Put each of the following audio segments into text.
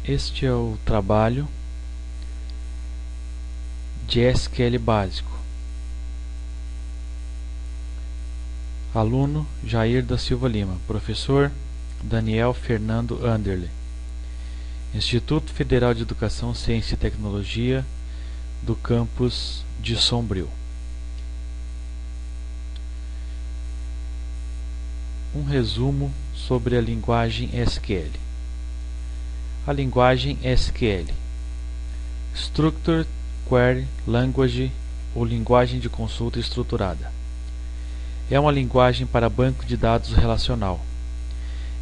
Este é o trabalho de SQL básico. Aluno Jair da Silva Lima, professor Daniel Fernando Anderle, Instituto Federal de Educação, Ciência e Tecnologia do campus de Sombrio. Um resumo sobre a linguagem SQL. A linguagem SQL, Structured Query Language ou linguagem de consulta estruturada, é uma linguagem para banco de dados relacional.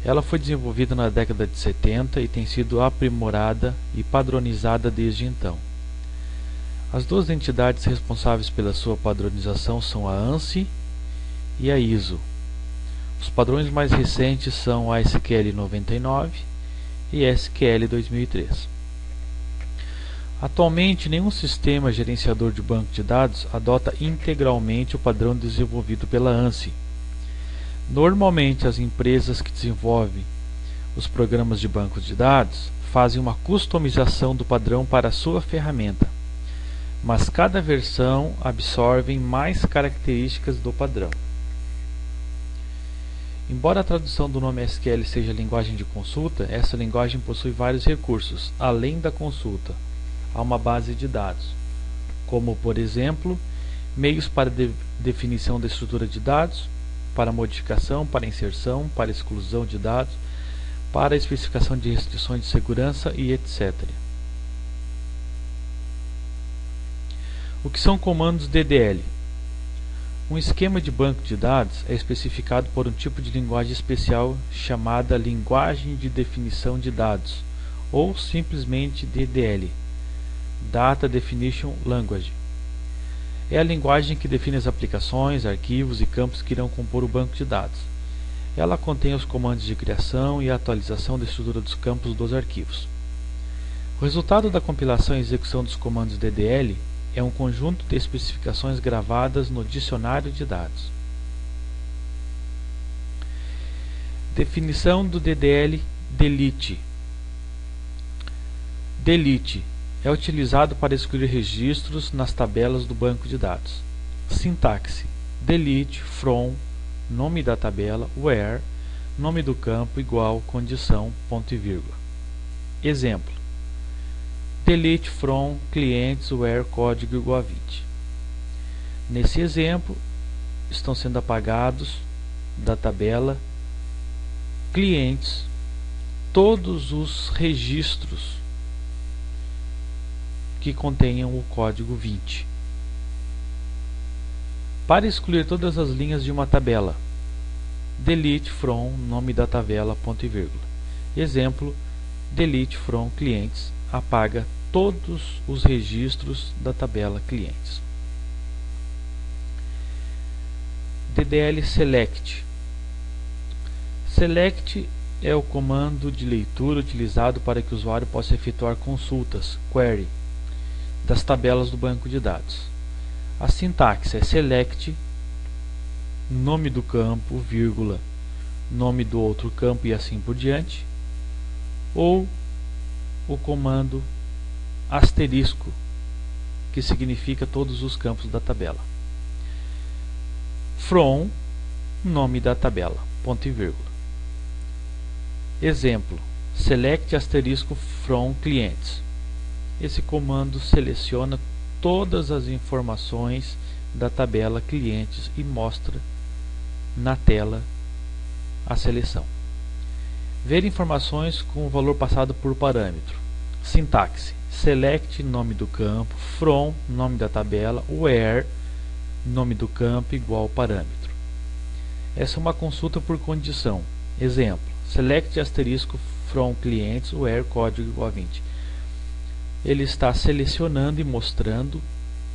Ela foi desenvolvida na década de 70 e tem sido aprimorada e padronizada desde então. As duas entidades responsáveis pela sua padronização são a ANSI e a ISO. Os padrões mais recentes são a SQL 99 e SQL 2003. Atualmente, nenhum sistema gerenciador de banco de dados adota integralmente o padrão desenvolvido pela ANSI. Normalmente, as empresas que desenvolvem os programas de bancos de dados fazem uma customização do padrão para a sua ferramenta, mas cada versão absorve mais características do padrão. Embora a tradução do nome SQL seja linguagem de consulta, essa linguagem possui vários recursos, além da consulta, a uma base de dados, como, por exemplo, meios para definição da estrutura de dados, para modificação, para inserção, para exclusão de dados, para especificação de restrições de segurança e etc. O que são comandos DDL? Um esquema de banco de dados é especificado por um tipo de linguagem especial chamada linguagem de definição de dados, ou simplesmente DDL, Data Definition Language. É a linguagem que define as aplicações, arquivos e campos que irão compor o banco de dados. Ela contém os comandos de criação e atualização da estrutura dos campos dos arquivos. O resultado da compilação e execução dos comandos DDL é um conjunto de especificações gravadas no dicionário de dados. Definição do DDL delete. Delete é utilizado para excluir registros nas tabelas do banco de dados. Sintaxe: delete from, nome da tabela, where, nome do campo, igual, condição, ponto e vírgula. Exemplo: delete from clientes where código igual a 20. Nesse exemplo, estão sendo apagados da tabela clientes todos os registros que contenham o código 20. Para excluir todas as linhas de uma tabela, delete from, nome da tabela, ponto e vírgula. Exemplo: delete from clientes, apaga todos os registros da tabela clientes. DDL select. Select é o comando de leitura utilizado para que o usuário possa efetuar consultas, query, das tabelas do banco de dados. A sintaxe é select, nome do campo, vírgula, nome do outro campo e assim por diante, ou o comando asterisco, que significa todos os campos da tabela. From, nome da tabela, ponto e vírgula. Exemplo: select asterisco from clientes. Esse comando seleciona todas as informações da tabela clientes e mostra na tela a seleção. Ver informações com o valor passado por parâmetro. Sintaxe: select, nome do campo, from, nome da tabela, where, nome do campo, igual parâmetro. Essa é uma consulta por condição. Exemplo: select asterisco from clientes where código igual a 20. Ele está selecionando e mostrando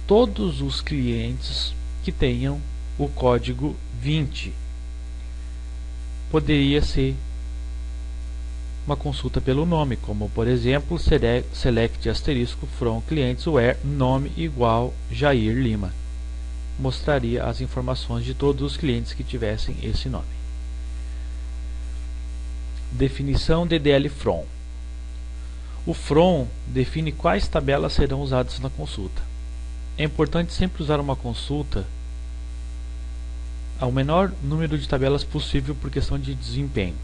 todos os clientes que tenham o código 20. Poderia ser uma consulta pelo nome, como por exemplo, select asterisco from clientes where nome igual Jair Lima. Mostraria as informações de todos os clientes que tivessem esse nome. Definição DDL from. O from define quais tabelas serão usadas na consulta. É importante sempre usar uma consulta ao menor número de tabelas possível por questão de desempenho.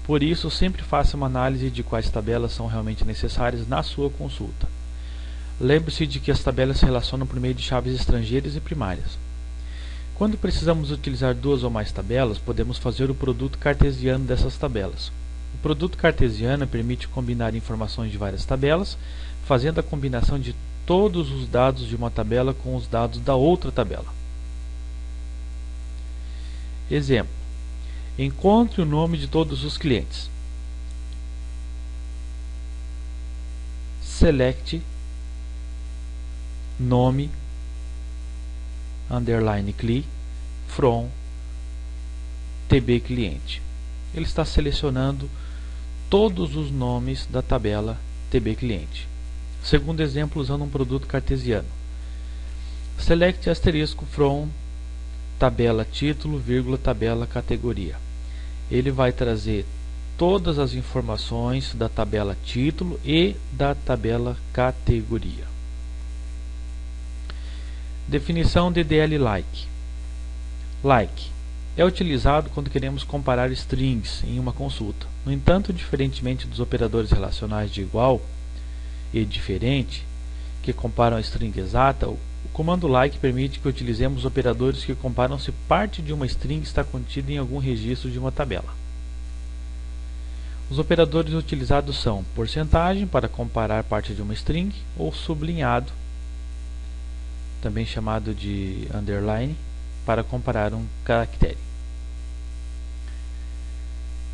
Por isso, sempre faça uma análise de quais tabelas são realmente necessárias na sua consulta. Lembre-se de que as tabelas se relacionam por meio de chaves estrangeiras e primárias. Quando precisamos utilizar duas ou mais tabelas, podemos fazer o produto cartesiano dessas tabelas. O produto cartesiano permite combinar informações de várias tabelas, fazendo a combinação de todos os dados de uma tabela com os dados da outra tabela. Exemplo: encontre o nome de todos os clientes. Select nome underline CLI from TB cliente. Ele está selecionando todos os nomes da tabela TB cliente. Segundo exemplo, usando um produto cartesiano. Select asterisco from tabela título, vírgula, tabela categoria. Ele vai trazer todas as informações da tabela título e da tabela categoria. Definição de DL like. Like é utilizado quando queremos comparar strings em uma consulta. No entanto, diferentemente dos operadores relacionais de igual e diferente, que comparam a string exata, o comando like permite que utilizemos operadores que comparam se parte de uma string está contida em algum registro de uma tabela. Os operadores utilizados são porcentagem para comparar parte de uma string, ou sublinhado, também chamado de underline, para comparar um caractere.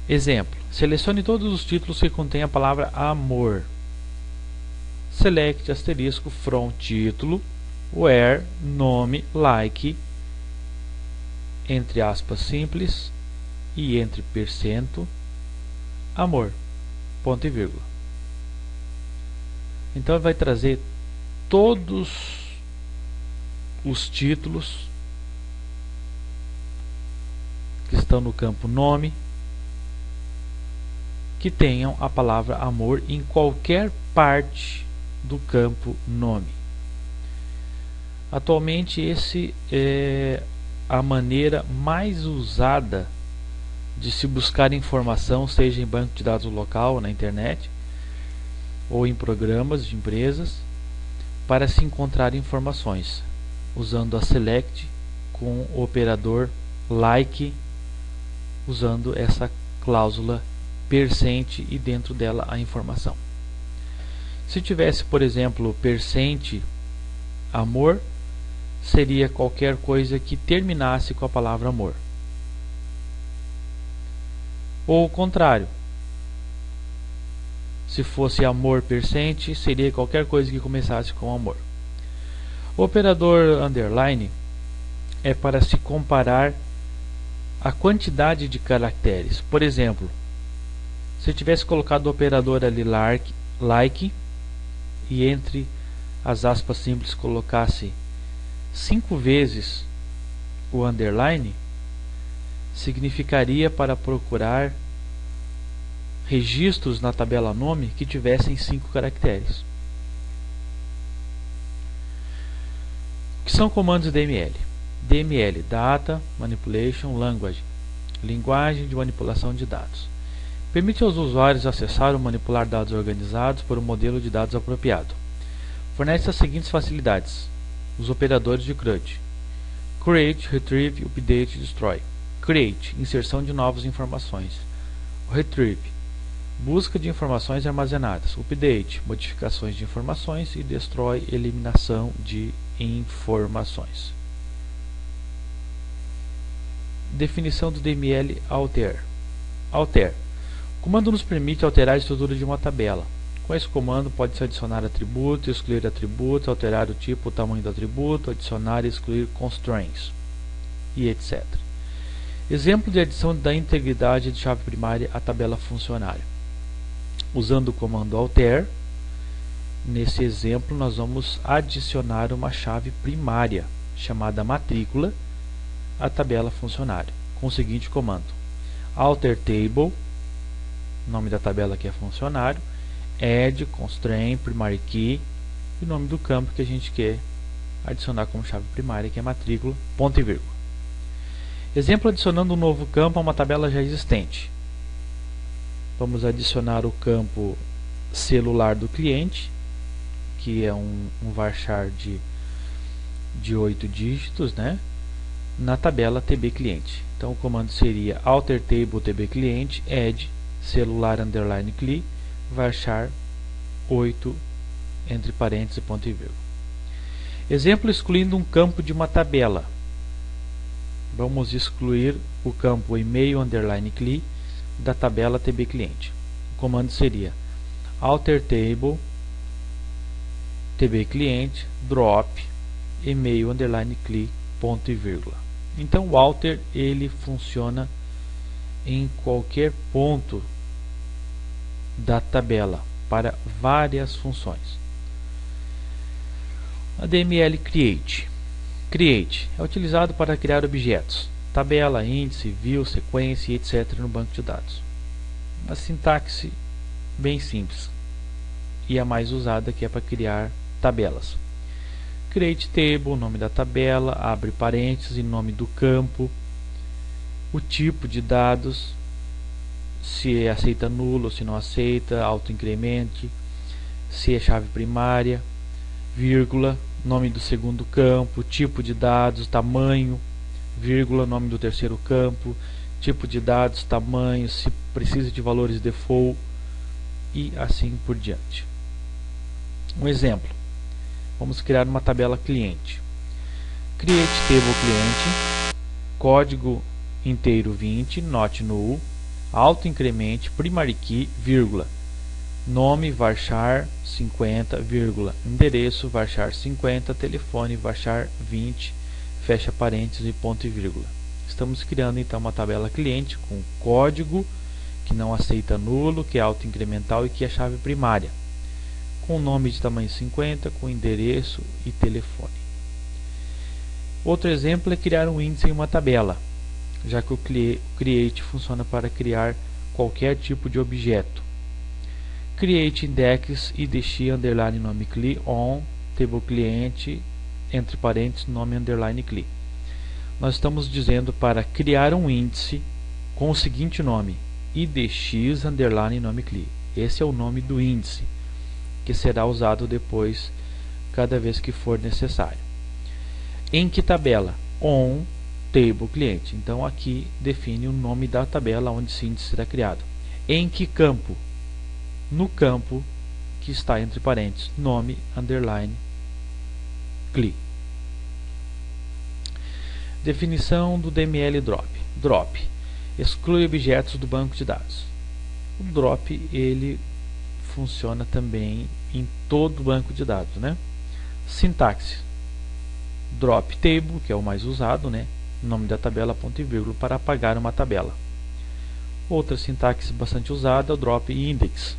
Exemplo: selecione todos os títulos que contêm a palavra amor. Select asterisco from título where nome like entre aspas simples e entre percento amor ponto e vírgula. Então ele vai trazer todos os títulos que estão no campo nome que tenham a palavra amor em qualquer parte do campo nome. Atualmente esse é a maneira mais usada de se buscar informação, seja em banco de dados local, na internet, ou em programas de empresas, para se encontrar informações, usando a select com o operador like, usando essa cláusula percent e dentro dela a informação. Se tivesse, por exemplo, percent amor, seria qualquer coisa que terminasse com a palavra amor. Ou o contrário, se fosse amor percent, seria qualquer coisa que começasse com amor. O operador underline é para se comparar a quantidade de caracteres. Por exemplo, se eu tivesse colocado o operador ali like e entre as aspas simples colocasse 5 vezes o underline, significaria para procurar registros na tabela nome que tivessem 5 caracteres. O que são comandos DML? DML, Data Manipulation Language, linguagem de manipulação de dados. Permite aos usuários acessar ou manipular dados organizados por um modelo de dados apropriado. Fornece as seguintes facilidades: os operadores de CRUD: Create, Retrieve, Update, Destroy. Create, inserção de novas informações. Retrieve, busca de informações armazenadas. Update, modificações de informações. E Destroy, eliminação de informações. Definição do DML alter. Alter. O comando nos permite alterar a estrutura de uma tabela. Com esse comando pode-se adicionar atributos, excluir atributos, alterar o tipo, o tamanho do atributo, adicionar e excluir constraints, e etc. Exemplo de adição da integridade de chave primária à tabela funcionário. Usando o comando alter, nesse exemplo nós vamos adicionar uma chave primária, chamada matrícula, à tabela funcionário, com o seguinte comando: alter table, nome da tabela que é funcionário, add, constraint, primary key e o nome do campo que a gente quer adicionar como chave primária, que é matrícula, ponto e vírgula. Exemplo adicionando um novo campo a uma tabela já existente. Vamos adicionar o campo celular do cliente, que é um varchar de 8 dígitos, né? Na tabela TB cliente. Então o comando seria alter table TB cliente add celular underline cli varchar 8 entre parênteses ponto e vírgula. Exemplo excluindo um campo de uma tabela. Vamos excluir o campo e-mail underline cli da tabela TB cliente. O comando seria alter table TB cliente drop e-mail underline cli ponto e vírgula. Então o alter ele funciona em qualquer ponto da tabela para várias funções. ADML create. Create é utilizado para criar objetos, tabela, índice, view, sequência, etc. no banco de dados. A sintaxe bem simples e a mais usada, que é para criar tabelas. Create table, nome da tabela, abre parênteses, nome do campo, o tipo de dados, se aceita nulo ou se não aceita, autoincremente, se é chave primária, vírgula, nome do segundo campo, tipo de dados, tamanho, vírgula, nome do terceiro campo, tipo de dados, tamanho, se precisa de valores default e assim por diante. Um exemplo. Vamos criar uma tabela cliente. Create table cliente, código inteiro 20, not null, autoincremente, primary key, vírgula, nome varchar 50, vírgula, endereço varchar 50, telefone varchar 20, fecha parênteses e ponto e vírgula. Estamos criando então uma tabela cliente com código que não aceita nulo, que é autoincremental e que é chave primária, com nome de tamanho 50, com endereço e telefone. Outro exemplo é criar um índice em uma tabela, já que o create funciona para criar qualquer tipo de objeto. Create index IDX underline nome cli on table cliente entre parênteses nome underline cli. Nós estamos dizendo para criar um índice com o seguinte nome, IDX underline nome cli. Esse é o nome do índice, que será usado depois cada vez que for necessário. Em que tabela? On table cliente. Então aqui define o nome da tabela onde esse índice será criado. Em que campo? No campo que está entre parênteses nome underline cli. Definição do DML drop. Drop exclui objetos do banco de dados. O drop ele funciona também em todo o banco de dados, né? Sintaxe: drop table, que é o mais usado, né? Nome da tabela, ponto e vírgula, para apagar uma tabela. Outra sintaxe bastante usada é o drop index,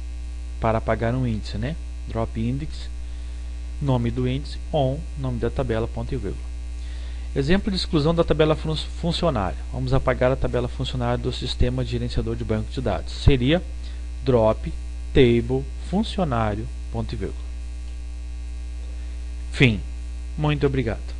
para apagar um índice, né? Drop index, nome do índice, on, nome da tabela, ponto e vírgula. Exemplo de exclusão da tabela funcionária. Vamos apagar a tabela funcionária do sistema de gerenciador de banco de dados. Seria drop table funcionário, ponto e vírgula. Fim. Muito obrigado.